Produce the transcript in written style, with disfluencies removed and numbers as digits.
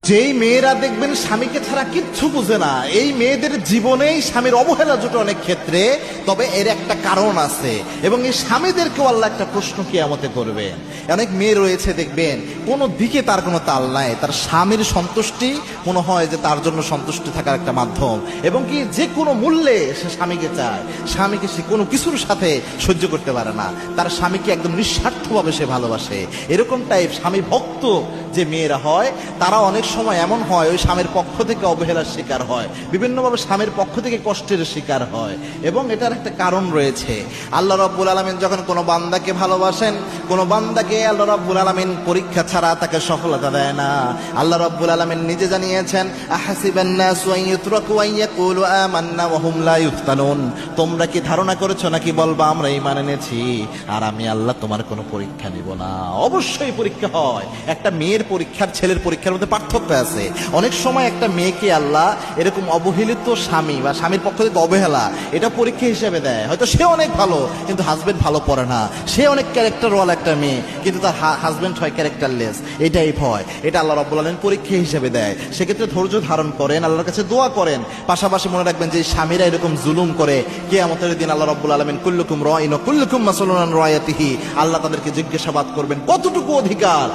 যেই মেয়েরা দেখবেন স্বামীকে ছাড়া কিচ্ছু বুঝে না, এই মেয়েদের জীবনেই স্বামীর অবহেলা জুটে অনেক ক্ষেত্রে। তবে এর একটা কারণ আছে, এবং এই স্বামীদেরকেও আল্লাহ একটা প্রশ্ন কিয়ামতে করবে। অনেক মেয়ে রয়েছে দেখবেন কোনো দিকে তার কোনো তাল নাই, তার স্বামীর সন্তুষ্টি মনে হয় যে তার জন্য সন্তুষ্টি থাকার একটা মাধ্যম, এবং কি যে কোনো মূল্যে সে স্বামীকে চায়, স্বামীকে সে কোনো কিছুর সাথে সহ্য করতে পারে না, তার স্বামীকে একদম নিঃস্বার্থভাবে সে ভালোবাসে। এরকম টাইপ স্বামী ভক্ত যে মেয়েরা হয়, তারা অনেক সময় এমন হয় ওই স্বামীর পক্ষ থেকে অবহেলার শিকার হয়, বিভিন্নভাবে স্বামীর পক্ষ থেকে কষ্টের শিকার হয়। এবং এটার একটা কারণ রয়েছে। আল্লাহ রাব্বুল আলামিন যখন কোনো বান্দাকে ভালোবাসেন, কোনো বান্দাকে আল্লাহ রাব্বুল আলামিন পরীক্ষা ছাড়া তাকে সফলতা দেয় না। আল্লাহ রাব্বুল আলামিন নিজে জানিয়েছেন, আহাসিবান নাসু আন ইউতরাকু আন ইয়াকুলু আমান্না ওয়া হুম লা ইফতানুন। তোমরা কি ধারণা করেছো নাকি বলবা আমরা ঈমান এনেছি আর আমি আল্লাহ তোমার কোনো পরীক্ষা নিব না? অবশ্যই পরীক্ষা হয়। একটা মেয়ের পরীক্ষার ছেলের পরীক্ষার মধ্যে পার্থক্য আছে। অনেক সময় একটা মেয়েকে আল্লাহ এরকম অবহেলিত স্বামী বা স্বামীর পক্ষ থেকে অবহেলা, এটা পরীক্ষা হিসেবে দেয়। হয়তো সে অনেক ভালো কিন্তু হাজবেন্ড ভালো পড়ে না, সে অনেক ক্যারেক্টারওয়ালা একটা মেয়ে কিন্তু তার হাজবেন্ড হয় ক্যারেক্টারলেস, এটাই ভয়। এটা আল্লাহ রাব্বুল আলামিন পরীক্ষা হিসেবে দেয়। সেক্ষেত্রে ধৈর্য ধারণ করেন, আল্লাহর কাছে দোয়া করেন। পাশাপাশি মনে রাখবেন যে স্বামীরা এরকম জুলুম করে, কিয়ামতের দিন আল্লাহ রাব্বুল আলামিন কুল্লুকুম রাঈন ওয়া কুল্লুকুম মাসউলুন আন রায়াতিহি, আল্লাহ তাদেরকে জিজ্ঞাসাবাদ করবেন কতটুকু অধিকার